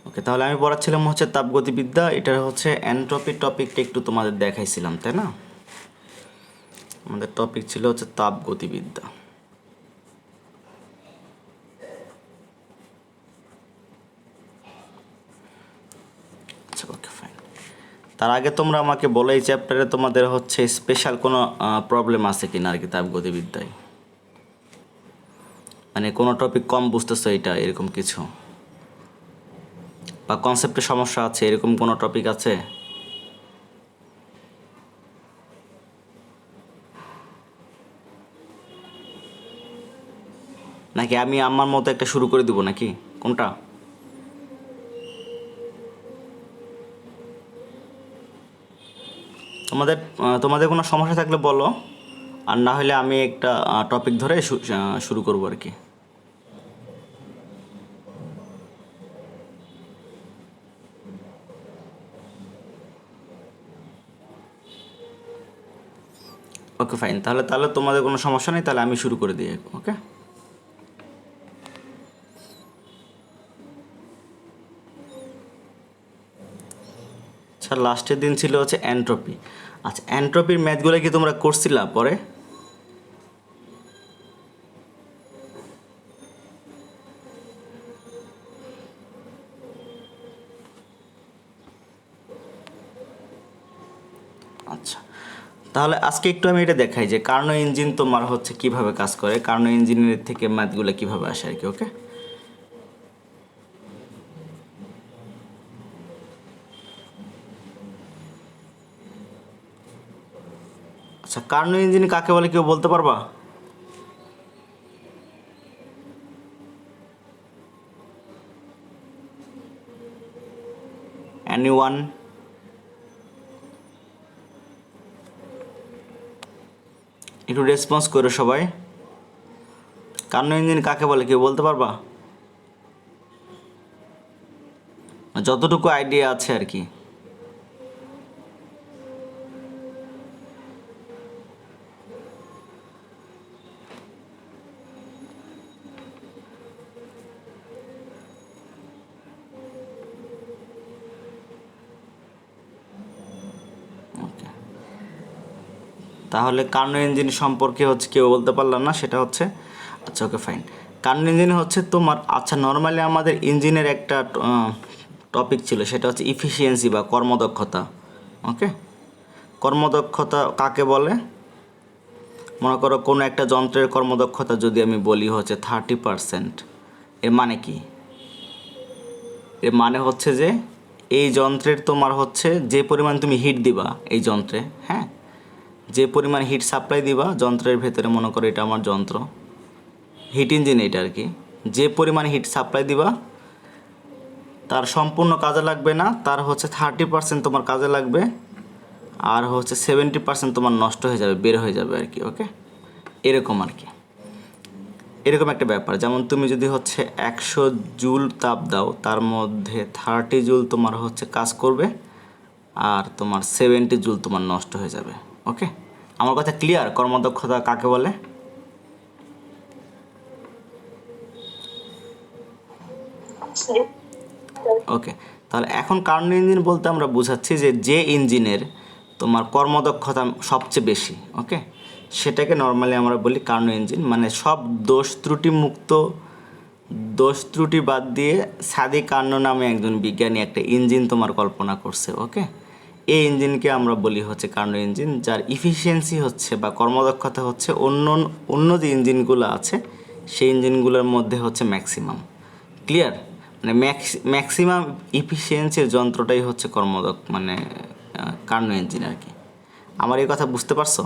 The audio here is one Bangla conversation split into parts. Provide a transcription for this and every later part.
ওকে, তাহলে আমি পড়াচ্ছিলাম হচ্ছে তাপগতিবিদ্যা। এটা হচ্ছে এনট্রপি টপিকটা একটু তোমাদের দেখাইছিলাম, তাই না? আমাদের টপিক ছিল হচ্ছে তাপগতিবিদ্যা। আচ্ছা, ওকে, ফাইন। তার আগে তোমরা আমাকে বলো এই চ্যাপ্টারে তোমাদের হচ্ছে স্পেশাল কোনো প্রবলেম আছে কিনা আর কি তাপগতিবিদ্যায়, মানে কোনো টপিক কম বুঝতেছো এটা, এরকম কিছু, বা কনসেপ্টে সমস্যা আছে, এরকম কোনো টপিক আছে? নাকি আমি আমার মতো একটা শুরু করে দিব নাকি, কোনটা? তোমাদের কোনো সমস্যা থাকলে বলো, আর না হলে আমি একটা টপিক ধরে শুরু করবো আর কি। ওকে, ফাইন। তাহলে তাহলে তোমাদের কোনো সমস্যা নেই, তাহলে আমি শুরু করে দিই। ওকে, আচ্ছা, লাস্টের দিন ছিল হচ্ছে এনট্রপি। আচ্ছা, এনট্রপির ম্যাথগুলো কি তোমরা করছিলা পরে? আচ্ছা, তাহলে আজকে একটু আমি এটা দেখাই যে কার্নো ইঞ্জিন তোমার হচ্ছে কিভাবে কাজ করে, কার্নো ইঞ্জিনের থেকে ম্যাথগুলো কিভাবে আসে আর কি। ওকে, আচ্ছা, কার্নো ইঞ্জিন কাকে বলে কেউ বলতে পারবা? এনিওয়ান? একটু রেসপন্স করো সবাই। কার্নো ইঞ্জিন কাকে বলে কেউ বলতে পারবা? যতটুকু আইডিয়া আছে আর কি। ওকে, তাহলে কার্নো ইঞ্জিন সম্পর্কে হচ্ছে কেউ বলতে পারলাম না, সেটা হচ্ছে, আচ্ছা, ওকে, ফাইন। কার্নো ইঞ্জিন হচ্ছে তোমার, আচ্ছা, নর্মালি আমাদের ইঞ্জিনের একটা টপিক ছিল, সেটা হচ্ছে ইফিসিয়েন্সি বা কর্মদক্ষতা। ওকে, কর্মদক্ষতা কাকে বলে? মনে করো কোনো একটা যন্ত্রের কর্মদক্ষতা যদি আমি বলি হচ্ছে 30%, এর মানে কি? এর মানে হচ্ছে যে এই যন্ত্রের তোমার হচ্ছে যে পরিমাণ তুমি হিট দিবা এই যন্ত্রে, হ্যাঁ, যে পরিমাণ হিট সাপ্লাই দিবা যন্ত্রের ভেতরে, মনে করো এটা আমার যন্ত্র, হিট ইঞ্জিন এটা আর কি, যে পরিমাণ হিট সাপ্লাই দিবা তার সম্পূর্ণ কাজে লাগবে না, তার হচ্ছে 30% তোমার কাজে লাগবে, আর হচ্ছে 70% তোমার নষ্ট হয়ে যাবে, বের হয়ে যাবে আর কি। ওকে, এরকম আর কি, এরকম একটা ব্যাপার। যেমন তুমি যদি হচ্ছে 100 জুল তাপ দাও, তার মধ্যে 30 জুল তোমার হচ্ছে কাজ করবে, আর তোমার 70 জুল তোমার নষ্ট হয়ে যাবে। ওকে, আমার কথা ক্লিয়ার? কর্মদক্ষতা কাকে বলে? ওকে, তাহলে এখন কার্নো ইঞ্জিন বলতে আমরা বোঝাচ্ছি যে যে ইঞ্জিনের তোমার কর্মদক্ষতা সবচেয়ে বেশি, ওকে, সেটাকে নর্মালি আমরা বলি কার্নো ইঞ্জিন। মানে সব দোষ ত্রুটি বাদ দিয়ে সাদি কার্নো নামে একজন বিজ্ঞানী একটা ইঞ্জিন তোমার কল্পনা করছে। ওকে, এই ইঞ্জিনকে আমরা বলি হচ্ছে কার্নো ইঞ্জিন, যার ইফিসিয়েন্সি হচ্ছে বা কর্মদক্ষতা হচ্ছে অন্য অন্য যে ইঞ্জিনগুলো আছে সেই ইঞ্জিনগুলোর মধ্যে হচ্ছে ম্যাক্সিমাম। ক্লিয়ার? মানে ম্যাক্সিমাম ইফিসিয়েন্সির যন্ত্রটাই হচ্ছে মানে কার্নো ইঞ্জিন আর কি। আমার এই কথা বুঝতে পারছো?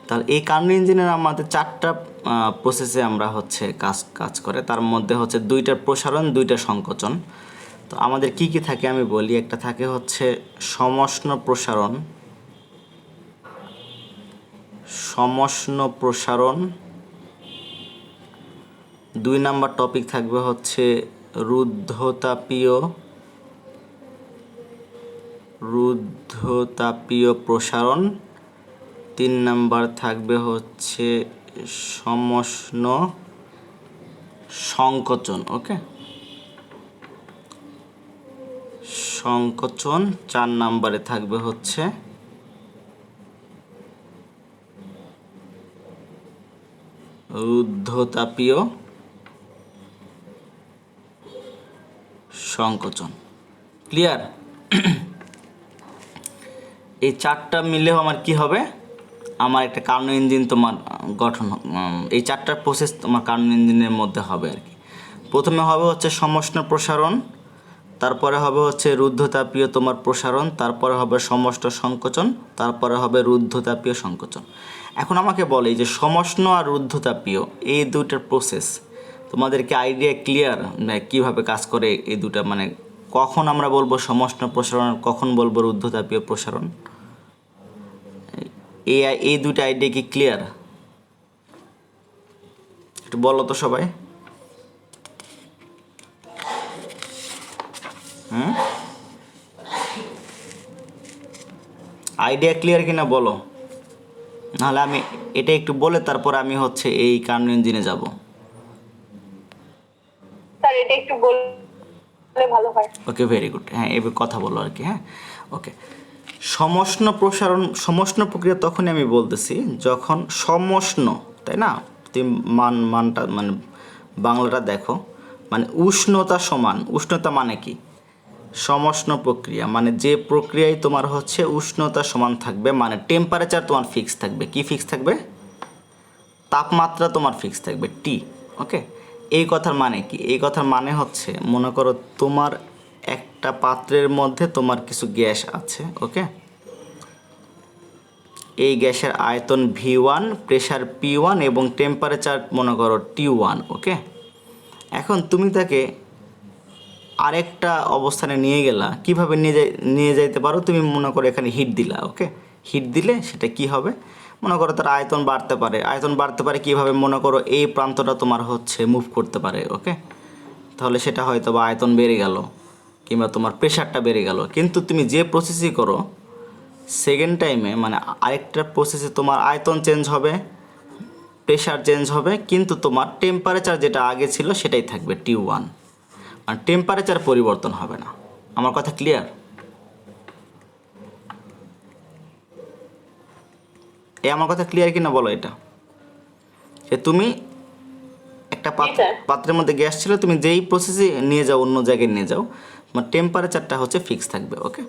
তাহলে এই কার্নো ইঞ্জিনের আমাদের 4টা প্রসেসে আমরা হচ্ছে কাজ করে, তার মধ্যে হচ্ছে 2টা প্রসারণ, 2টা সংকোচন। তো আমাদের কি কি থাকে আমি বলি। একটা থাকে হচ্ছে সমষ্ণ প্রসারণ। 2 নাম্বার টপিক থাকবে হচ্ছে রুদ্ধতাপীয় প্রসারণ। 3 নাম্বার থাকবে হচ্ছে সমষ্ণ সংকোচন। ওকে, সংকোচন। 4 নম্বরে থাকবে হচ্ছে রুদ্ধতাপীয় সংকোচন। ক্লিয়ার? এই 4টা মিলেও আমার কি হবে, আমার একটা কার্নো ইঞ্জিন তোমার গঠন, এই 4টার প্রসেস তোমার কার্নো ইঞ্জিনের মধ্যে হবে আর কি। প্রথমে হবে হচ্ছে সমষ্ণ প্রসারণ, তারপরে হবে হচ্ছে রুদ্ধতাপীয় তোমার প্রসারণ, তারপরে হবে সমষ্ণ সংকোচন, তারপরে হবে রুদ্ধতাপীয় সংকোচন। এখন আমাকে বলে যে সমষ্ণ আর রুদ্ধতাপীয় এই দুইটার প্রসেস তোমাদেরকে আইডিয়া ক্লিয়ার কীভাবে কাজ করে এই দুটা, মানে কখন আমরা বলবো সমষ্ণ প্রসারণ, কখন বলবো রুদ্ধতাপীয় প্রসারণ, এই দুইটা আইডিয়া কি ক্লিয়ার? একটু বলো তো সবাই। আইডিয়া ক্লিয়ার কিনা বলো, নাহলে আমি এটা একটু বলে তারপর আমি হচ্ছে এই কার্নো ইঞ্জিনে যাব। স্যার এটা একটু বললে ভালো হয়। ওকে, ভেরি গুড। হ্যাঁ, এবার কথা বলো আর কি। হ্যাঁ, ওকে। সমষ্ণ প্রসারণ, সমষ্ণ প্রক্রিয়া তখনই আমি বলতেছি যখন সমষ্ণ, তাই না, তুমি মানটা মানে বাংলাটা দেখো, মানে উষ্ণতা সমান। উষ্ণতা মানে কি? সমষ্ণ প্রক্রিয়া মানে যে প্রক্রিয়ায় তোমার হচ্ছে উষ্ণতা সমান থাকবে, মানে টেম্পারেচার তোমার ফিক্স থাকবে। কি ফিক্স থাকবে? তাপমাত্রা তোমার ফিক্স থাকবে, টি। ওকে, এই কথার মানে কি? এই কথার মানে হচ্ছে, মনে করো তোমার একটা পাত্রের মধ্যে তোমার কিছু গ্যাস আছে। ওকে, এই গ্যাসের আয়তন V1, প্রেসার P1 এবং টেম্পারেচার মনে করো T1। ওকে, এখন তুমি তাকে আরেকটা অবস্থানে নিয়ে গেলা, কিভাবে নিয়ে যাইতে পারো? তুমি মনে করো এখানে হিট দিলা। ওকে, হিট দিলে সেটা কি হবে, মনে করো তার আয়তন বাড়তে পারে। আয়তন বাড়তে পারে কীভাবে? মনে করো এই প্রান্তটা তোমার হচ্ছে মুভ করতে পারে। ওকে, তাহলে সেটা হয়তো বা আয়তন বেড়ে গেল কিংবা তোমার প্রেশারটা বেড়ে গেল। কিন্তু তুমি যে প্রসেসই করো সেকেন্ড টাইমে, মানে আরেকটা প্রসেসে তোমার আয়তন চেঞ্জ হবে, প্রেশার চেঞ্জ হবে, কিন্তু তোমার টেম্পারেচার যেটা আগে ছিল সেটাই থাকবে T1, মানে টেম্পারেচার পরিবর্তন হবে না। আমার কথা ক্লিয়ার? আমার কথা ক্লিয়ার কি না বলো এটা। যে তুমি একটা পাত্রের মধ্যে গ্যাস ছিল, তুমি যেই প্রসেসে নিয়ে যাও, অন্য জায়গায় নিয়ে যাও, তোমার টেম্পারেচারটা হচ্ছে ফিক্স থাকবে। ওকে,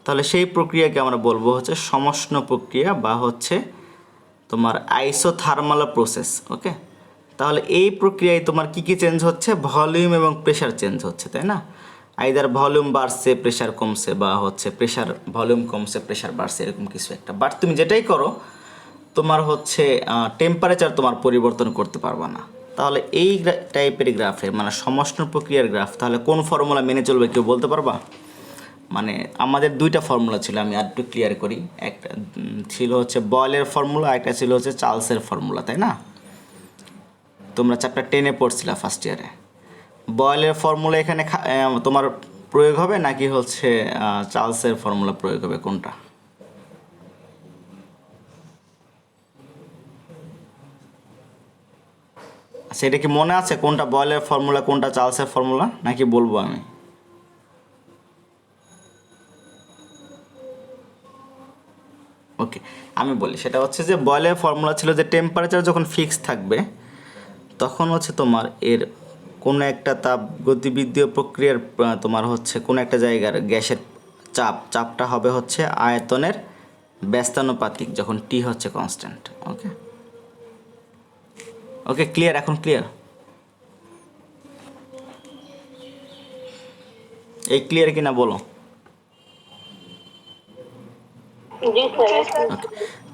তাহলে সেই প্রক্রিয়াকে আমরা বলবো হচ্ছে সমষ্ণ প্রক্রিয়া বা হচ্ছে তোমার আইসোথার্মাল প্রসেস। ওকে, তাহলে এই প্রক্রিয়ায় তোমার কি কি চেঞ্জ হচ্ছে? ভলিউম এবং প্রেশার চেঞ্জ হচ্ছে, তাই না? আইদার ভলিউম বাড়ছে, প্রেশার কমছে, বা হচ্ছে প্রেশার ভলিউম কমছে, প্রেশার বাড়ছে, এরকম কিছু একটা। বাট তুমি যেটাই করো তোমার হচ্ছে টেম্পারেচার তোমার পরিবর্তন করতে পারবে না। তাহলে এই টাইপের গ্রাফে, মানে সমষ্ণ প্রক্রিয়ার গ্রাফ, তাহলে কোন ফর্মুলা মেনে চলবে কেউ বলতে পারবা? মানে আমাদের দুইটা ফর্মুলা ছিল, আমি আর একটু ক্লিয়ার করি। একটা ছিল হচ্ছে বয়েলের ফর্মুলা, একটা ছিল হচ্ছে চার্লসের ফর্মুলা, তাই না? তোমরা চ্যাপ্টার 10-এ পড়ছিলা ফার্স্ট ইয়ারে। বয়েলের ফর্মুলা এখানে তোমার প্রয়োগ হবে নাকি হচ্ছে চার্লসের ফর্মুলা প্রয়োগ হবে, কোনটা? আচ্ছা, এটা কি মনে আছে কোনটা বয়েলের ফর্মুলা, কোনটা চার্লসের ফর্মুলা, নাকি বলবো আমি? ওকে, আমি বলি। সেটা হচ্ছে যে বয়েলের ফর্মুলা ছিল যে টেম্পারেচার যখন ফিক্স থাকবে তখন হচ্ছে তোমার এর কোনো একটা তাপ গতিবিদ্যুৎ প্রক্রিয়ার তোমার হচ্ছে কোনো একটা জায়গার গ্যাসের চাপটা হবে হচ্ছে আয়তনের ব্যস্তানুপাতিক, যখন টি হচ্ছে কনস্ট্যান্ট। ওকে, ওকে, ক্লিয়ার? এখন ক্লিয়ার? এই ক্লিয়ার কিনা বলো।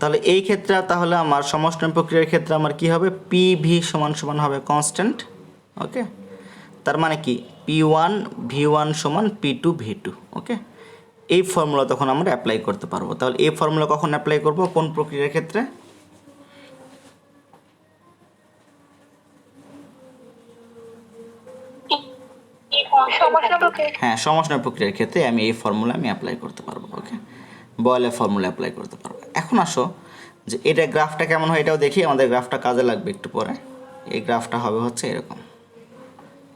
তাহলে এই ক্ষেত্রে তাহলে আমার সমষ্ণ প্রক্রিয়ার ক্ষেত্রে আমার কি হবে? পিভি সমান সমান হবে কনস্ট্যান্ট। ওকে, তার মানে কি P1 V1 সমান P2 V2। ওকে, এই ফর্মুলা তখন আমরা অ্যাপ্লাই করতে পারবো। তাহলে এই ফর্মুলা কখন অ্যাপ্লাই করব, কোন প্রক্রিয়ার ক্ষেত্রে? হ্যাঁ, সমষ্ণ প্রক্রিয়ার ক্ষেত্রে আমি এই ফর্মুলা অ্যাপ্লাই করতে পারবো। ওকে, বয়েলের ফর্মুলা অ্যাপ্লাই করতে পারবো। এখন আসো যে এটা গ্রাফটা কেমন হয় এটাও দেখি, আমাদের গ্রাফটা কাজে লাগবে একটু পরে। এই গ্রাফটা হবে হচ্ছে এরকম,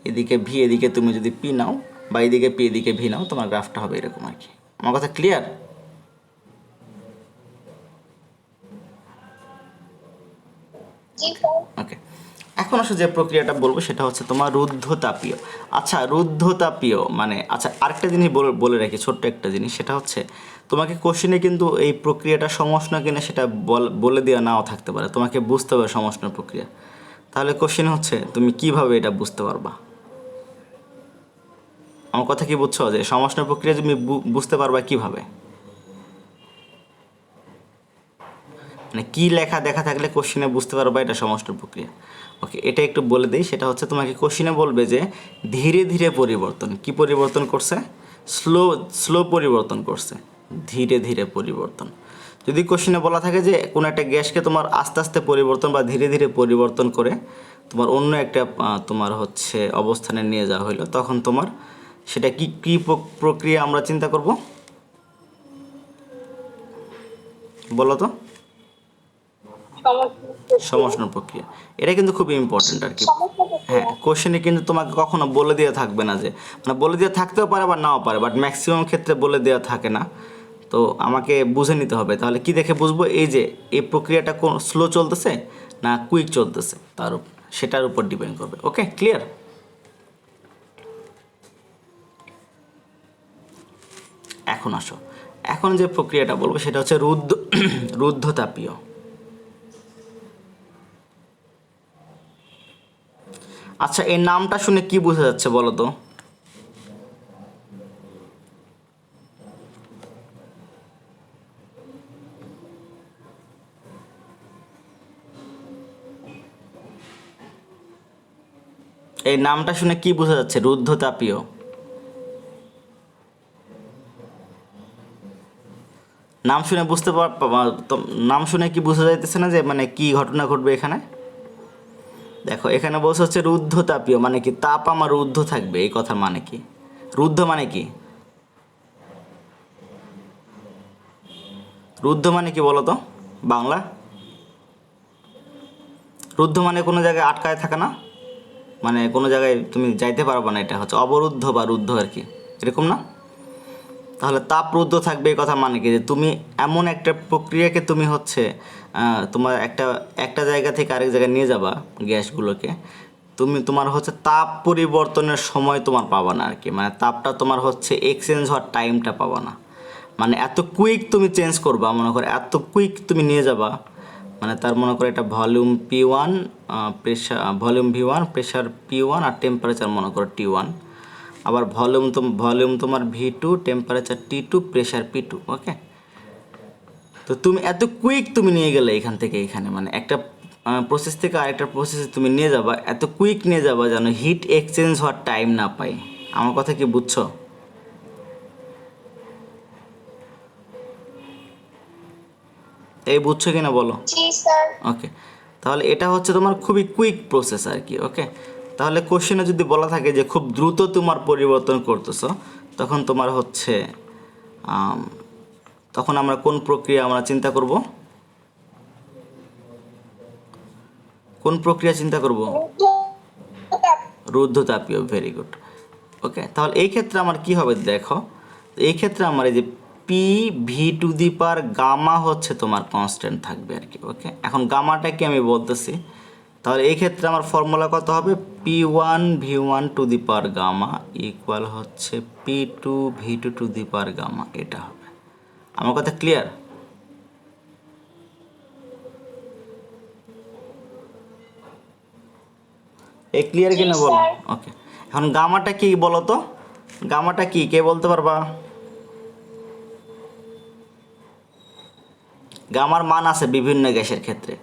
এদিকে ভি এদিকে তুমি যদি পি নাও, বা এদিকে পি এদিকে ভি নাও, তোমার গ্রাফটা হবে এরকম আর কি। আমার কথা ক্লিয়ার? জি স্যার। ওকে, এখন আসলে যে প্রক্রিয়াটা বলবো সেটা হচ্ছে তোমার রুদ্ধতাপীয়। আচ্ছা, রুদ্ধতাপীয় মানে, আচ্ছা আরেকটা জিনিস বলে রাখি, ছোট্ট একটা জিনিস, সেটা হচ্ছে তোমাকে কোশ্চেনে কিন্তু এই প্রক্রিয়াটা সমষ্ণ কিনা সেটা বলে দেওয়া নাও থাকতে পারে, তোমাকে বুঝতে হবে সমষ্ণ প্রক্রিয়া। তাহলে কোশ্চেন হচ্ছে তুমি কিভাবে এটা বুঝতে পারবা? আমার কথা কি বুঝছো, যে সমষ্ণ প্রক্রিয়া তুমি বুঝতে পারবা কিভাবে? মানে কি লেখা দেখা থাকলে কোশ্চেনে বুঝতে পারবা এটা সমষ্ণ প্রক্রিয়া। ওকে, এটা একটু বলে দিই, সেটা হচ্ছে তোমাকে কোশ্চেনে বলবে যে ধীরে ধীরে পরিবর্তন, কি পরিবর্তন করছে? স্লো স্লো পরিবর্তন করছে, ধীরে ধীরে পরিবর্তন। যদি কোশ্চেনে বলা থাকে যে কোনো একটা গ্যাসকে তোমার আস্তে আস্তে পরিবর্তন বা ধীরে ধীরে পরিবর্তন করে তোমার অন্য একটা তোমার হচ্ছে অবস্থানে নিয়ে যাওয়া হলো, তখন তোমার সেটা কি কি প্রক্রিয়া আমরা চিন্তা করব, বলো তো? সমষ্ণ প্রক্রিয়া। এটা কিন্তু খুব ইম্পর্টেন্ট আর কি। হ্যাঁ, কোশ্চেনে কিন্তু তোমাকে কখনো বলে দেওয়া থাকবে না যে, মানে বলে দেওয়া থাকতেও পারে বা নাও পারে, বাট ম্যাক্সিমাম ক্ষেত্রে বলে দেওয়া থাকে না। তো আমাকে বুঝে নিতে হবে, তাহলে কি দেখে বুঝবো এই যে এই প্রক্রিয়াটা কোন স্লো চলতেছে না কুইক চলতেছে, তার সেটার উপর ডিপেন্ড করবে। ওকে, ক্লিয়ার? এখন আসো, এখন যে প্রক্রিয়াটা বলবো সেটা হচ্ছে রুদ্ধতাপীয়। আচ্ছা, এই নামটা শুনে কি বোঝা যাচ্ছে বলো তো? এই নামটা শুনে কি বোঝা যাচ্ছে, রুদ্ধতাপীয়? নাম শুনে বুঝতে নাম শুনে কি বোঝা যাইতেছে না যে মানে কি ঘটনা ঘটবে এখানে? দেখো, এখানে বলছে হচ্ছে রুদ্ধতাপীয়, মানে কি তাপ আমার রুদ্ধ থাকবে, এই কথার মানে কি? রুদ্ধ মানে কি? রুদ্ধ মানে কি বলো তো বাংলা? রুদ্ধ মানে কোনো জায়গায় আটকায় থাকে না, মানে কোনো জায়গায় তুমি যাইতে পারবে না, এটা হচ্ছে অবরুদ্ধ বা রুদ্ধ আর কি, এরকম না? তাহলে তাপরুদ্ধ থাকবে এই কথা মানে কি, যে তুমি এমন একটা প্রক্রিয়াকে তুমি হচ্ছে তোমার একটা একটা জায়গা থেকে আরেক জায়গায় নিয়ে যাবা গ্যাসগুলোকে, তুমি তোমার হচ্ছে তাপ পরিবর্তনের সময় তোমার পাবা না আর কি, মানে তাপটা তোমার হচ্ছে এক্সচেঞ্জ হওয়ার টাইমটা পাবা না, মানে এত কুইক তুমি চেঞ্জ করবা, মনে করো এত কুইক তুমি নিয়ে যাবা, মানে তার মনে করো এটা volume P1, pressure volume V1, pressure P1 আর টেম্পারেচার মনে করো T1, আবার ভলিউম তোমার V2, temperature T2, pressure P2। ওকে, তো তুমি এত কুইক তুমি নিয়ে গেলে এখান থেকে এখানে, মানে একটা প্রসেস থেকে আরেকটা প্রসেসে তুমি নিয়ে যাবা, এত কুইক নিয়ে যাবা যেন হিট এক্সচেঞ্জ হওয়ার টাইম না পাই। আমার কথা কি বুঝছো? এই বুঝছো কিনা বলো? জি স্যার। ওকে, তাহলে এটা হচ্ছে তোমার খুবই কুইক প্রসেস আর কি। ওকে, তাহলে কোশ্চেনে যদি বলা থাকে যে খুব দ্রুত তোমার পরিবর্তন করতেছো, তখন তোমার হচ্ছে তখন আমরা কোন প্রক্রিয়া আমরা চিন্তা করব, কোন প্রক্রিয়া চিন্তা করব? রুদ্ধতাপীয়। Very good. ওকে, তাহলে এই ক্ষেত্রে আমার কি হবে দেখো, এই ক্ষেত্রে আমার এই যে P V to the power gamma হচ্ছে তোমার কনস্ট্যান্ট থাকবে আর কি। ওকে, এখন গামাটা কি আমি বলতেছি, তাহলে এই ক্ষেত্রে আমার ফর্মুলা কত হবে, P1 V1 to the power gamma equal হচ্ছে P2 V2 two the power gamma, এটা হবে। আমার কথা ক্লিয়ার? এই ক্লিয়ার কিনা বলো? ওকে, এখন গামাটা কি বলো তো, গামাটা কি কে বলতে পারবা? গামার মান আছে বিভিন্ন গ্যাসের ক্ষেত্রে।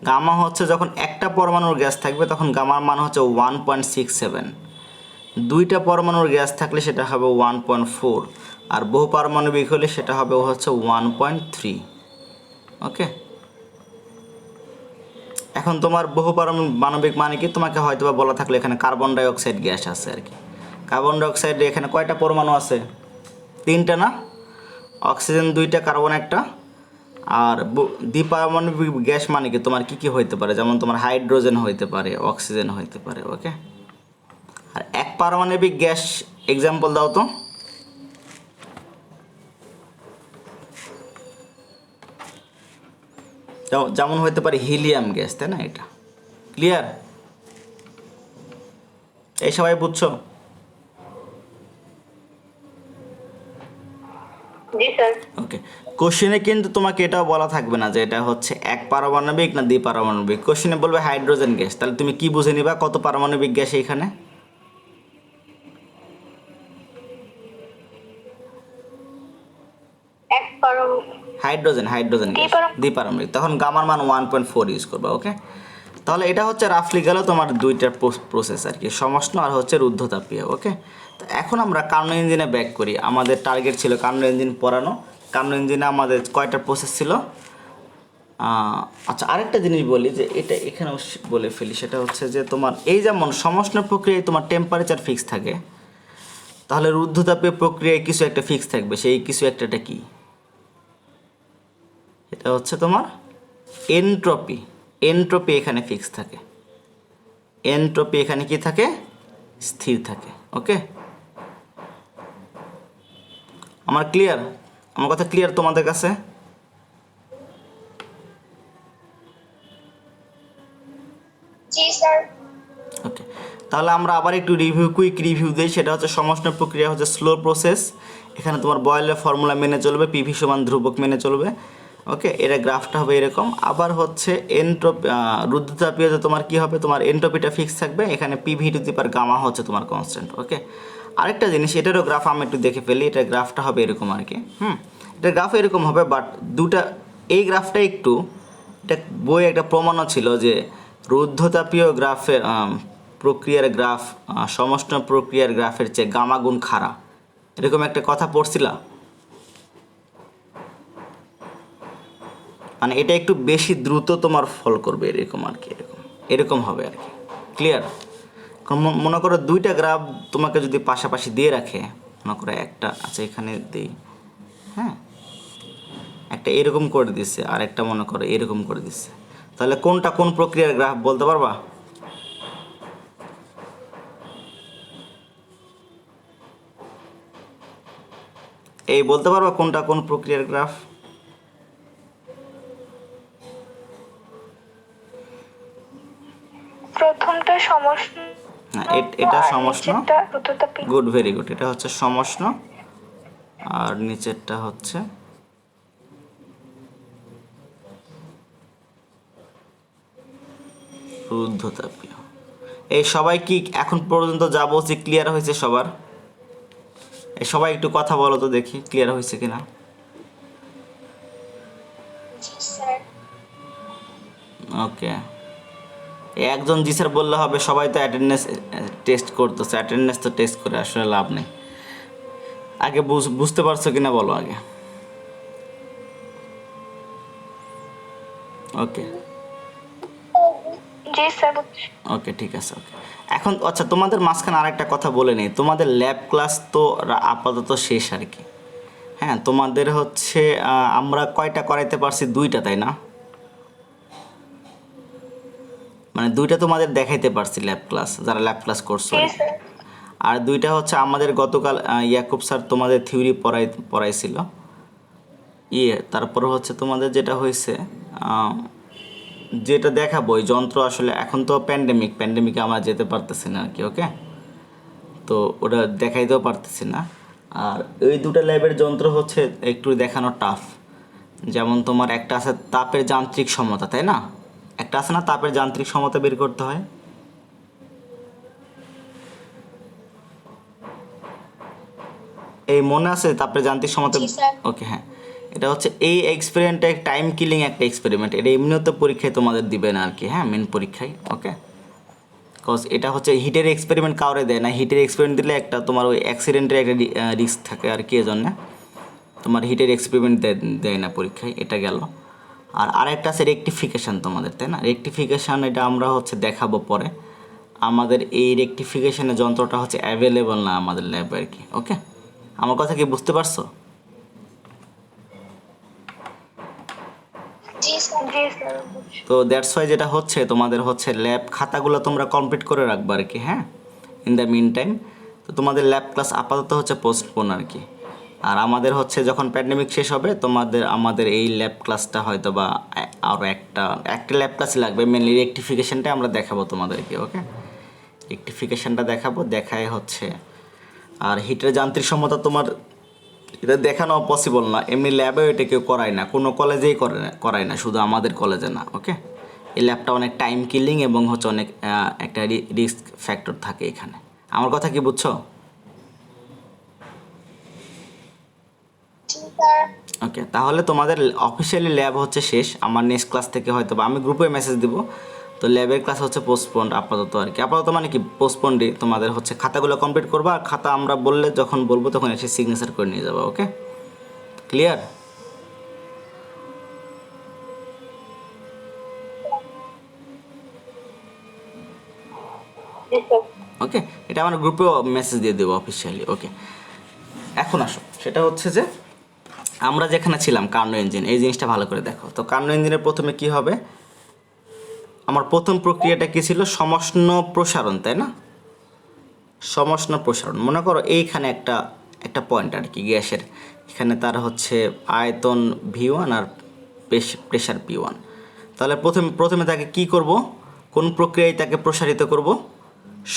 গামা হচ্ছে যখন একটা পরমাণুর গ্যাস থাকবে তখন গামার মান হচ্ছে 1.67, দুইটা পরমাণুর গ্যাস থাকলে সেটা হবে 1.4, আর বহু পারমাণবিক হলে সেটা হবে হচ্ছে 1.3। ওকে, এখন তোমার বহু পারমাণবিক মানে কি, তোমাকে হয়তো বা বলা থাকলে এখানে কার্বন ডাই অক্সাইড গ্যাস আছে আর কি। কার্বন ডাই অক্সাইডে এখানে কয়টা পরমাণু আছে? তিনটা না? অক্সিজেন দুইটা, কার্বন একটা, আর দ্বিপারমাণবিক গ্যাস মানে কি তোমার কি কি হইতে পারে, যেমন তোমার হাইড্রোজেন হইতে পারে, অক্সিজেন হইতে পারে। ওকে, আর এক পারমাণবিক গ্যাস এক্সাম্পল দাও তো। যেমন হইতে পারে হিলিয়াম গ্যাস, তাই না? এটা ক্লিয়ার? এই সবাই বুঝছো? জি স্যার। ওকে, কোশ্চেনে কিন্তু তোমাকে এটাও বলা থাকবে না যে এটা হচ্ছে এক পারমাণবিক না দ্বিপারমাণবিক। কোশ্চেনে বলবে হাইড্রোজেন গ্যাস, তাহলে তুমি কি বুঝে নিবা কত পারমাণবিক গ্যাস এখানে? এক পারম হাইড্রোজেন গ্যাস দ্বিপারমাণবিক, তখন গামার মান 1.4 ইউজ করবা। ওকে, তাহলে এটা হচ্ছে রাফলি গেল তোমার দুইটার প্রসেস আর কি, সমষ্ণ আর হচ্ছে রুদ্ধতাপীয়। ওকে, তো এখন আমরা কার্নো ইঞ্জিনে ব্যাক করি। আমাদের টার্গেট ছিল কার্নো ইঞ্জিন পড়ানো। কার্নো ইঞ্জিনে আমাদের কয়টা প্রসেস ছিল? আচ্ছা, আরেকটা জিনিস বলি যে এটা এখানেও বলে ফেলি, সেটা হচ্ছে যে তোমার এই যেমন সমষ্ণ প্রক্রিয়ায় তোমার টেম্পারেচার ফিক্স থাকে, তাহলে রুদ্ধতাপীয় প্রক্রিয়ায় কিছু একটা ফিক্স থাকবে। সেই কিছু একটাটা কি? এটা হচ্ছে তোমার এনট্রপি। এনট্রপি এখানে ফিক্স থাকে, এনট্রপি এখানে কি থাকে? স্থির থাকে। ওকে, আমার ক্লিয়ার? আমার কথা ক্লিয়ার তোমাদের কাছে? জি স্যার। ওকে, তাহলে আমরা আবার একটু কুইক রিভিউ দিই। সেটা হচ্ছে সমষ্ণ প্রক্রিয়া হচ্ছে স্লো প্রসেস। এখানে তোমার বয়েলের ফর্মুলা মেনে চলবে, পিভি সমান ধ্রুবক মেনে চলবে। ওকে, এটা গ্রাফটা হবে এরকম। আবার হচ্ছে এনট্রপি রুদ্ধতাপীয়তে তোমার কি হবে? তোমার এনট্রপিটা ফিক্স থাকবে, এখানে PV to the power gamma হচ্ছে তোমার কনস্ট্যান্ট। ওকে, আরেকটা জিনিস, এটারও গ্রাফ আমি একটু দেখে ফেলি। এটার গ্রাফটা হবে এরকম আর কি। এটার গ্রাফ এরকম হবে, বাট দুটা এই গ্রাফটা একটু, এটা বই একটা প্রমাণও ছিল যে রুদ্ধতাপীয় গ্রাফের প্রক্রিয়ার গ্রাফ সমষ্ণ প্রক্রিয়ার গ্রাফের চেয়ে গামা গুণ খাড়া, এরকম একটা কথা পড়ছিলা? মানে এটা একটু বেশি দ্রুত তোমার ফল করবে এরকম আর কি, এরকম এরকম হবে আর কি। ক্লিয়ার? মনে করো দুইটা গ্রাফ তোমাকে যদি পাশাপাশি দিয়ে রাখে, মনে করো একটা, আচ্ছা এখানে দিই, হ্যাঁ, একটা এরকম করে দিচ্ছে আর একটা মনে করো এরকম করে দিচ্ছে, তাহলে কোনটা কোন প্রক্রিয়ার গ্রাফ বলতে পারবা? এই বলতে পারবা কোনটা কোন প্রক্রিয়ার গ্রাফ? প্রথমটা সমষ্ণ, না, এটা সমষ্ণ। নিচেরটা রুদ্ধতাপীয়। Good, very good. এটা হচ্ছে সমষ্ণ আর নিচেরটা হচ্ছে রুদ্ধতাপীয়। এই সবাই কি এখন পর্যন্ত যা বলছি ক্লিয়ার হয়েছে সবার? এই সবাই একটু কথা বলো তো দেখি ক্লিয়ার হয়েছে কিনা। জি স্যার। ওকে, একজন জি স্যার বললে হবে? সবাই তো অ্যাটেন্ডেন্স টেস্ট করতেছে, অ্যাটেন্ডেন্স তো টেস্ট করে আসলে লাভ নেই। আগে বুঝতে পারছো কিনা বলো আগে। ওকে, জি স্যার। ওকে, ঠিক আছে। ওকে, এখন আচ্ছা তোমাদের মাঝখানে আরেকটা কথা বলে নিই। তোমাদের ল্যাব ক্লাস তো আপাতত শেষ আর কি। হ্যাঁ, তোমাদের হচ্ছে আমরা কয়টা করাইতে পারছি? দুইটা, তাই না? মানে দুইটা তোমাদের দেখাইতে পারছি ল্যাব ক্লাস, যারা ল্যাব ক্লাস করছো। জি স্যার। আর দুইটা হচ্ছে আমাদের গতকাল ইয়াকুব স্যার তোমাদের থিওরি পড়াইছিল। তারপর হচ্ছে তোমাদের যেটা হয়েছে, যেটা দেখাবো ওই যন্ত্র, আসলে এখন তো প্যান্ডেমিকে আমরা যেতে পারতেছি না আর কি। ওকে, তো ওটা দেখাইতেও পারতেছি না। আর এই দুটো ল্যাবের যন্ত্র হচ্ছে একটু দেখানো টাফ। যেমন তোমার একটা আছে তাপের যান্ত্রিক সমতা, তাই না? একটা আছে না তাপের যান্ত্রিক সমতা বের করতে হয়? এই মনে আছে তাপের যান্ত্রিক সমতা? জি স্যার। ওকে, হ্যাঁ, এটা হচ্ছে এই এক্সপেরিমেন্টটা টাইম কিলিং একটা এক্সপেরিমেন্ট। এটা এমনিও তো পরীক্ষায় তোমাদের দিবে না আর কি, হ্যাঁ, মেন পরীক্ষায়। ওকে, কজ এটা হচ্ছে হিটের এক্সপেরিমেন্ট কাউরে দেয় না। হিটের এক্সপেরিমেন্ট দিলে একটা তোমার ওই অ্যাক্সিডেন্টের একটা রিস্ক থাকে আর কি, এজন্য তোমার হিটের এক্সপেরিমেন্ট দেয় না পরীক্ষায়। এটা গেল। আর আরেকটা আছে রেকটিফিকেশান তোমাদের, তাই না? রেকটিফিকেশান এটা আমরা হচ্ছে দেখাবো পরে। আমাদের এই রেকটিফিকেশানের যন্ত্রটা হচ্ছে অ্যাভেলেবল না আমাদের ল্যাবে আর কি। ওকে, আমার কথা কি বুঝতে পারছো? জি স্যার বুঝছি। তো দ্যাটস ওয়াই যেটা হচ্ছে তোমাদের হচ্ছে ল্যাব খাতাগুলো তোমরা কমপ্লিট করে রাখবে আর কি, হ্যাঁ, ইন দ্য মিন টাইম। তো তোমাদের ল্যাব ক্লাস আপাতত হচ্ছে পোস্টপোন আর কি। আর আমাদের হচ্ছে যখন প্যান্ডেমিক শেষ হবে আমাদের এই ল্যাব ক্লাসটা হয়তো বা আরও একটা ল্যাব ক্লাসই লাগবে, মেনলি রেকটিফিকেশনটা আমরা দেখাবো তোমাদেরকে, ওকে। রেকটিফিকেশনটা দেখাবো, দেখায় হচ্ছে আর হিটের যান্ত্রিক সমতা তোমার এটা দেখানো পসিবল না, এমনি ল্যাবেও এটা কেউ করায় না, কোনো কলেজেই করায় না, শুধু আমাদের কলেজে না, ওকে। এই ল্যাবটা অনেক টাইম কিলিং এবং হচ্ছে অনেক একটা রিস্ক ফ্যাক্টর থাকে এখানে। আমার কথা কি বুঝছো? জি স্যার। ওকে, তাহলে তোমাদের অফিসিয়ালি ল্যাব হচ্ছে শেষ, আমার নেক্সট ক্লাস থেকে হয়তো বা আমি গ্রুপে মেসেজ দিব। তো ল্যাবের ক্লাস হচ্ছে পোস্টপন্ড আপাতত আর কি, আপাতত মানে কি পোস্টপন্ডই। তোমাদের হচ্ছে খাতাগুলো কমপ্লিট করবা, আর খাতা আমরা বললে যখন বলবো তখন এসে সিগনেচার করে নিয়ে যাবো, ওকে। ক্লিয়ার? জি স্যার। ওকে, এটা আমার গ্রুপেও মেসেজ দিয়ে দেবো অফিসিয়ালি, ওকে। এখন আসো, সেটা হচ্ছে যে আমরা যেখানে ছিলাম কার্নো ইঞ্জিন, এই জিনিসটা ভালো করে দেখো। তো কার্নো ইঞ্জিনের প্রথমে কি হবে, আমার প্রথম প্রক্রিয়াটা কী ছিল, সমষ্ণ প্রসারণ, তাই না? সমষ্ণ প্রসারণ, মনে করো এইখানে একটা পয়েন্ট আর কি গ্যাসের, এখানে তার হচ্ছে আয়তন V1 আর প্রেশার P1। তাহলে প্রথমে তাকে কি করব, কোন প্রক্রিয়ায় তাকে প্রসারিত করব,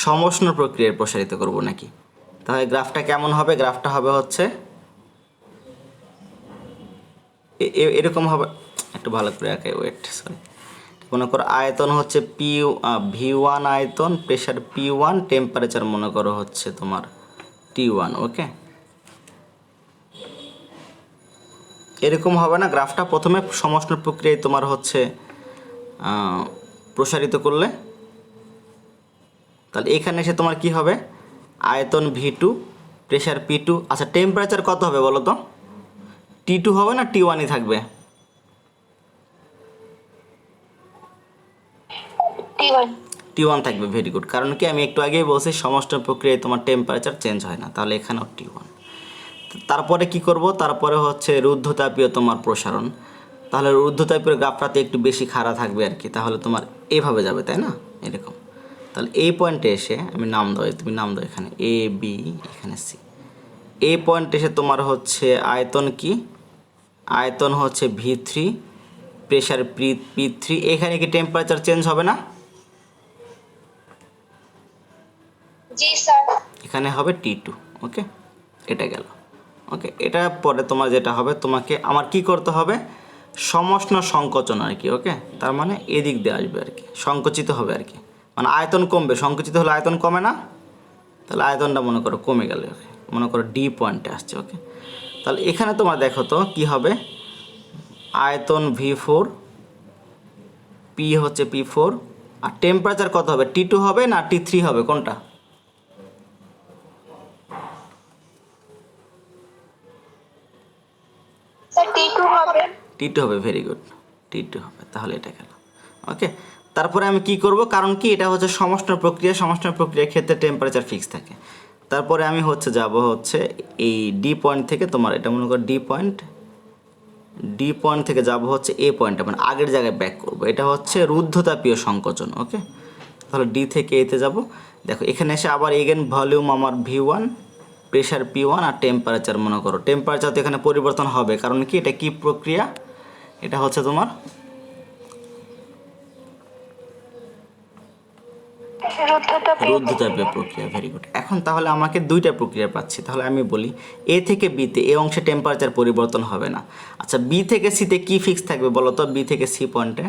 সমষ্ণ প্রক্রিয়ায় প্রসারিত করব নাকি? তাহলে গ্রাফটা কেমন হবে, গ্রাফটা হবে হচ্ছে এরকম হবে, একটু ভালো করে আঁকে, ওয়েট, সরি। মনে করো আয়তন হচ্ছে V1 আয়তন, প্রেশার P1, টেম্পারেচার মনে করো হচ্ছে তোমার T1, ওকে। এরকম হবে না গ্রাফটা, প্রথমে সমষ্ণ প্রক্রিয়ায় তোমার হচ্ছে প্রসারিত করলে, তাহলে এখানে এসে তোমার কি হবে, আয়তন V2, প্রেশার P2, আচ্ছা টেম্পারেচার কত হবে বলো তো, T2 হবে না T1ই থাকবে? T1। T1 থাকবে, ভেরি গুড। কারণ কি আমি একটু আগেই বলছি সমষ্ণ প্রক্রিয়ায় তোমার টেম্পারেচার চেঞ্জ হয় না, তাহলে এখানেও T1। তারপরে কি করব, তারপরে হচ্ছে রুদ্ধতাপীয় তোমার প্রসারণ। তাহলে রুদ্ধতাপীয় গ্রাফটাতে একটু বেশি খাড়া থাকবে আর কি, তাহলে তোমার এইভাবে যাবে, তাই না, এরকম। তাহলে এই পয়েন্টে এসে আমি নাম দাও, তুমি নাম দাও এখানে A B, এখানে C। এই পয়েন্টে এসে তোমার হচ্ছে আয়তন কি, আয়তন হচ্ছে V3, প্রেশার P3, এখানে কি টেম্পারেচার চেঞ্জ হবে না? জি স্যার। এখানে হবে T2, ওকে। এটা গেল, ওকে। এটা পরে তোমার যেটা হবে, তোমাকে আমার কি করতে হবে, সমষ্ণ সংকোচন আর কি, ওকে। তার মানে এদিক দিয়ে আসবে আর কি, সংকুচিত হবে আর কি, মানে আয়তন কমবে, সংকুচিত হলে আয়তন কমে না, তাহলে আয়তনটা মনে করো কমে গেল, মনে করো D পয়েন্টে আসছে, ওকে। তাহলে এখানে তোমার দেখো তো কি হবে, আয়তন V4, P হচ্ছে P4, আর টেম্পারেচার কত হবে, T2 হবে না T3 হবে, কোনটা? স্যার T2 হবে। T2 হবে, ভেরি গুড, T2 হবে, তাহলে এটা গেল, ওকে। তারপরে আমি কি করব, কারণ কি এটা হচ্ছে সমষ্ণ প্রক্রিয়া, সমষ্ণ প্রক্রিয়ার ক্ষেত্রে টেম্পারেচার ফিক্স থাকে। তারপরে আমি হচ্ছে যাব হচ্ছে এই ডি পয়েন্ট থেকে, তোমার এটা মনে করো ডি পয়েন্ট থেকে যাব হচ্ছে এ পয়েন্টে, মানে আগের জায়গায় ব্যাক করব, এটা হচ্ছে রুদ্ধতাপীয় সংকোচন, ওকে। তাহলে ডি থেকে এতে যাব, দেখো এখানে এসে আবার এগেন ভলিউম আমার V1, প্রেশার P1 আর টেম্পারেচার মনে করো, টেম্পারেচার তো এখানে পরিবর্তন হবে, কারণ কি এটা কি প্রক্রিয়া, এটা হচ্ছে তোমার রুদ্ধতাপীয় প্রক্রিয়া, ভেরি গুড। এখন তাহলে আমাকে দুইটা প্রক্রিয়া পাচ্ছি, তাহলে আমি বলি এ থেকে বিতে এই অংশে টেম্পারেচার পরিবর্তন হবে না। আচ্ছা বি থেকে সিতে কি ফিক্স থাকবে বলো তো, বি থেকে সি পয়েন্টে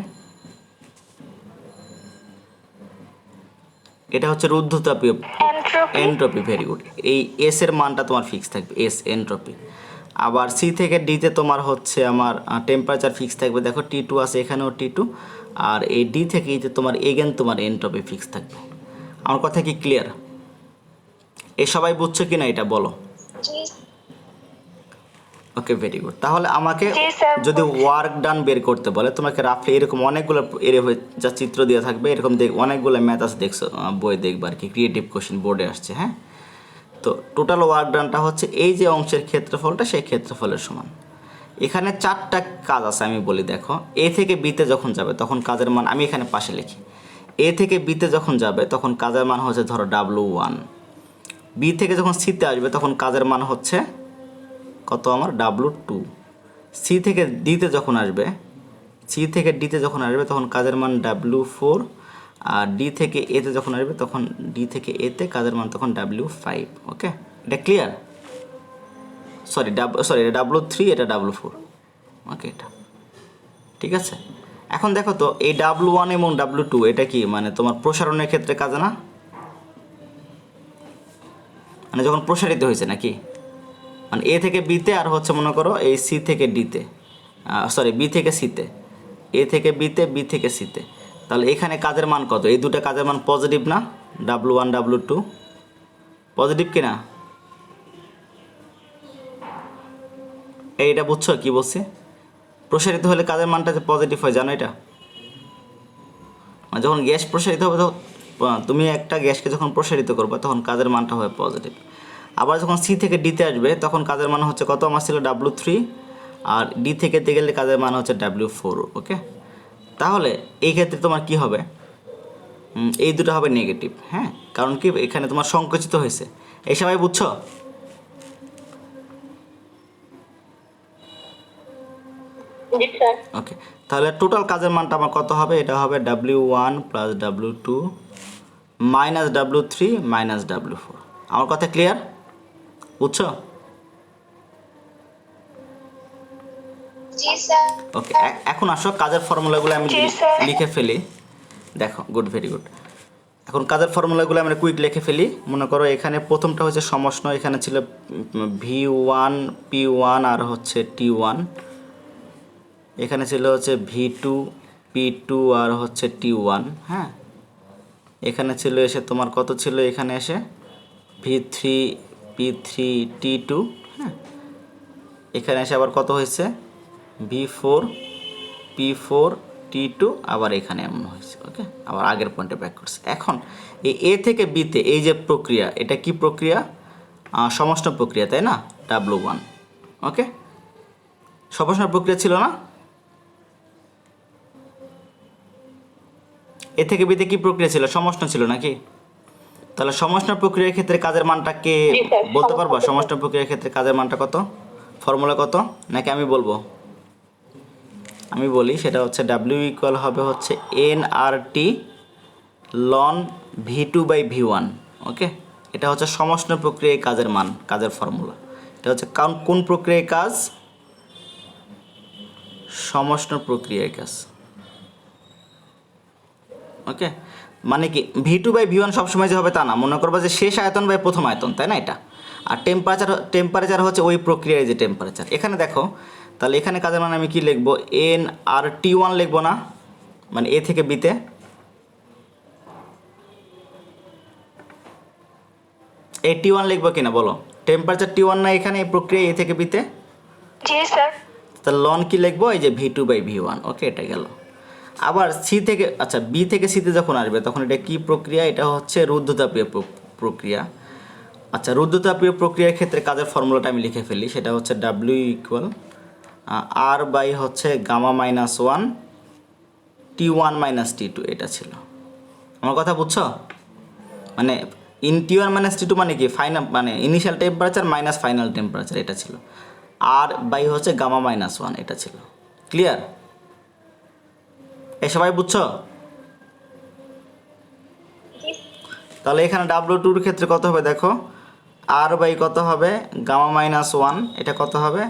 এটা হচ্ছে রুদ্ধতাপীয় এন্ট্রপি, ভেরি গুড। এই এস এর মানটা তোমার ফিক্স থাকবে, এস এন্ট্রপি। আবার সি থেকে ডিতে তোমার হচ্ছে আমার টেম্পারেচার ফিক্স থাকবে, দেখো T2 আছে এখানেও T2, আর এই ডি থেকে ইতে তোমার এগেন তোমার এন্ট্রপি ফিক্স থাকবে। আমার কথা কি ক্লিয়ার? এ সবাই বুঝছো কি না এটা বলো? জি। ওকে, ভেরি গুড। তাহলে আমাকে জি স্যার। যদি ওয়ার্ক ডান বের করতে বলে, তোমাকে রাফলি এরকম অনেকগুলো যা চিত্র দেওয়া থাকবে, এরকম অনেকগুলো ম্যাথ আছে, দেখছো বই দেখবা আর কি, ক্রিয়েটিভ কোশ্চেন বোর্ডে আসছে, হ্যাঁ। তো টোটাল ওয়ার্ক ডানটা হচ্ছে এই যে অংশের ক্ষেত্রফলটা সেই ক্ষেত্রফলের সমান। এখানে 4টা কাজ আছে, আমি বলি দেখো। এ থেকে বিতে যখন যাবে তখন কাজের মান আমি এখানে পাশে লিখি। এ থেকে বিতে যখন যাবে তখন কাজের মান হচ্ছে ধরো W1। বি থেকে যখন সিতে আসবে তখন কাজের মান হচ্ছে কত আমার W2। সি থেকে ডিতে যখন আসবে, তখন কাজের মান W4। আর ডি থেকে এতে যখন আসবে তখন ডি থেকে এতে কাজের মান তখন W5। ওকে, এটা ক্লিয়ার? এটা W3, এটা W4। ওকে, এটা ঠিক আছে। এখন দেখো তো এই W1 এবং W2 এটা কি মানে তোমার প্রসারণের ক্ষেত্রে কাজে না, মানে যখন প্রসারিত হয়েছে নাকি, মানে এ থেকে বিতে আর হচ্ছে মনে করো এই সি থেকে ডিতে, বি থেকে সিতে, এ থেকে বিতে, বি থেকে সিতে, তাহলে এখানে কাজের মান কত? এই দুটো কাজের মান পজিটিভ না? W1 W2 পজিটিভ কিনা? এইটা বুঝছো কি বলছি? প্রসারিত হলে কাজের মানটা যে পজিটিভ হয়, জানো এটা? যখন গ্যাস প্রসারিত হবে তখন তুমি একটা গ্যাসকে যখন প্রসারিত করবে তখন কাজের মানটা হয় পজিটিভ। আবার যখন সি থেকে ডিতে আসবে তখন কাজের মান হচ্ছে কত? আমার ছিল W3, আর ডি থেকে তে গেলে কাজের মান হচ্ছে W4। ওকে, তাহলে এই ক্ষেত্রে তোমার কি হবে? এই দুটো হবে নেগেটিভ। হ্যাঁ, কারণ কি এখানে তোমার সংকুচিত হয়েছে। এই সবাই বুঝছো? জি স্যার। ওকে, তাহলে টোটাল কাজের মানটা আমার কত হবে? এটা হবে W1 plus W2 minus W3 minus W4। আমার কথা ক্লিয়ার? বুঝছো? জি স্যার। ওকে, এখন আসো কাজের ফর্মুলাগুলো আমি জি, স্যার। লিখে ফেলি। দেখো, গুড, ভেরি গুড। এখন কাজের ফর্মুলাগুলো আমরা কুইক লিখে ফেলি। মনে করো এখানে প্রথমটা হচ্ছে সমষ্ণ, এখানে ছিল V1 P1 আর হচ্ছে T1। এখানে ছিল হচ্ছে V2 P2 আর হচ্ছে T1। হ্যাঁ, এখানে ছিল এসে তোমার কত ছিল? এখানে এসে V3 P3 T2। হ্যাঁ, এখানে এসে আবার কত হয়েছে? V4 P4 T2, আবার এখানে এমন হয়েছে। ওকে, আবার আগের পয়েন্টে ব্যাক করছে। এখন এই এ থেকে বিতে এই যে প্রক্রিয়া, এটা কি প্রক্রিয়া? সমষ্ণ প্রক্রিয়া, তাই না? W1। ওকে, সমষ্ণ প্রক্রিয়া ছিল না? এ থেকে বিতে কি প্রক্রিয়া ছিল? সমষ্ণ ছিল নাকি? তাহলে সমষ্ণ প্রক্রিয়ার ক্ষেত্রে কাজের মানটা কে জি স্যার, বলতে পারবা? সমষ্ণ সমষ্ণ প্রক্রিয়ার ক্ষেত্রে কাজের মানটা কত? ফর্মুলা কত? নাকি আমি বলবো? আমি বলি, সেটা হচ্ছে W ইকুয়াল হবে হচ্ছে NRT loan V2 by V1। ওকে, এটা হচ্ছে সমষ্ণ প্রক্রিয়ায় কাজের মান, কাজের ফর্মুলা। এটা হচ্ছে কোন প্রক্রিয়ায় কাজ? সমষ্ণ প্রক্রিয়ায় কাজ। ওকে, মানে কি V2 বাই V1 সবসময় যে হবে তা না। মনে করবা যে শেষ আয়তন বাই প্রথম আয়তন, তাই না? এটা আর টেম্পারেচার হচ্ছে ওই প্রক্রিয়ায় যে টেম্পারেচার। এখানে দেখো, তাহলে এখানে কাজের মান আমি কি লিখবো? NRT1 লিখবো না, মানে এ থেকে বিতে। এই T1 লিখবো কিনা বলো? টেম্পারেচার T1 না এখানে এই প্রক্রিয়া এ থেকে বিতে? জি স্যার। তাহলে লন কি লিখবো? এই যে V2 বাই V1। ওকে, এটা গেল। আবার সি থেকে, আচ্ছা, বি থেকে সিতে যখন আসবে তখন এটা কি প্রক্রিয়া? এটা হচ্ছে রুদ্ধতাপীয় প্রক্রিয়া। আচ্ছা, রুদ্ধতাপীয় প্রক্রিয়ার ক্ষেত্রে কাজের ফর্মুলাটা আমি লিখে ফেলি। সেটা হচ্ছে W ইকুয়াল R বাই হচ্ছে gamma minus 1 T1 minus T2। এটা ছিল। আমার কথা বুঝছো? মানে T1 মাইনাস T2 মানে কি? ফাইনাল, মানে initial temperature minus final temperature, এটা ছিল। আর বাই হচ্ছে গামা মাইনাস 1, এটা ছিল। ক্লিয়ার? এ সবাই বুঝছো? তাহলে এখানে W2-র ক্ষেত্রে কত হবে দেখো? আর বাই কত হবে? গামা মাইনাস 1, এটা কত হবে?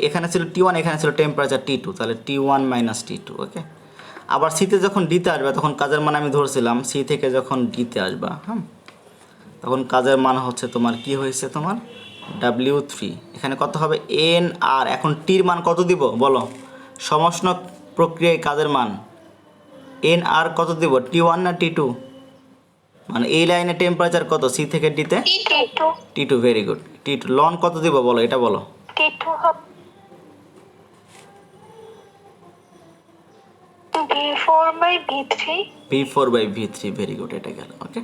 এখানে ছিল T1, এখানে ছিল টেম্পারেচার T2, তাহলে T1 মাইনাস T2। ওকে, আবার সিতে যখন ডিতে আসবে তখন কাজের মান আমি ধরছিলাম সি থেকে যখন ডিতে আসবা, হ্যাঁ, তখন কাজের মান হচ্ছে তোমার কি হয়েছে? তোমার W3। এখানে কত হবে? NR। এখন টির মান কত দিব বলো? সমষ্ণ প্রক্রিয়ায় কাজের মান NR কত দিব? T1 না T2? মানে এই লাইনে টেম্পারেচার কত সি থেকে ডিতে? T2। T2, very good. T2 loan কত দিব বলো? এটা বলো। T2 হবে V4 by V3। V4 by V3, very good, এটা গেল। ওকে,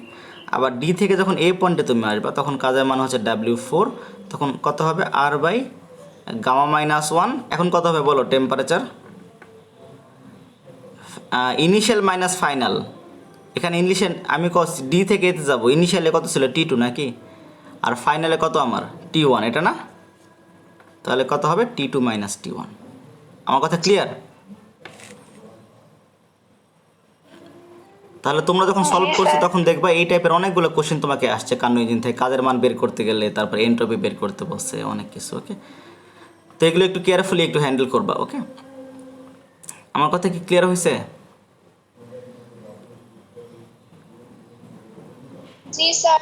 আবার ডি থেকে যখন এই পয়েন্টে তুমি আসবা তখন কাজের মান হচ্ছে W4, তখন কত হবে? R by gamma minus one, এখন কত হবে বলো টেম্পারেচার? ইনিশিয়াল মাইনাস ফাইনাল, এখানে ইনিশিয়াল আমি ডি থেকে এতে যাবো, ইনিশিয়ালে কত ছিল টি টু নাকি, আর ফাইনালে কত আমার টি ওয়ান, এটা না? তাহলে কত হবে টি টু মাইনাস টি ওয়ান। আমার কথা ক্লিয়ার? তাহলে তোমরা যখন সলভ জি, করছো স্যার। তখন দেখবা এই টাইপের অনেকগুলো কোশ্চেন তোমাকে আসছে কার্নো ইঞ্জিন থেকে, কাজের মান বের করতে গেলে, তারপর এন্ট্রপি বের করতে বসছে, অনেক কিছু। ওকে, তো এগুলো একটু কেয়ারফুলি একটু হ্যান্ডেল করবা। ওকে, আমার কথা কি ক্লিয়ার হয়েছে? জি স্যার।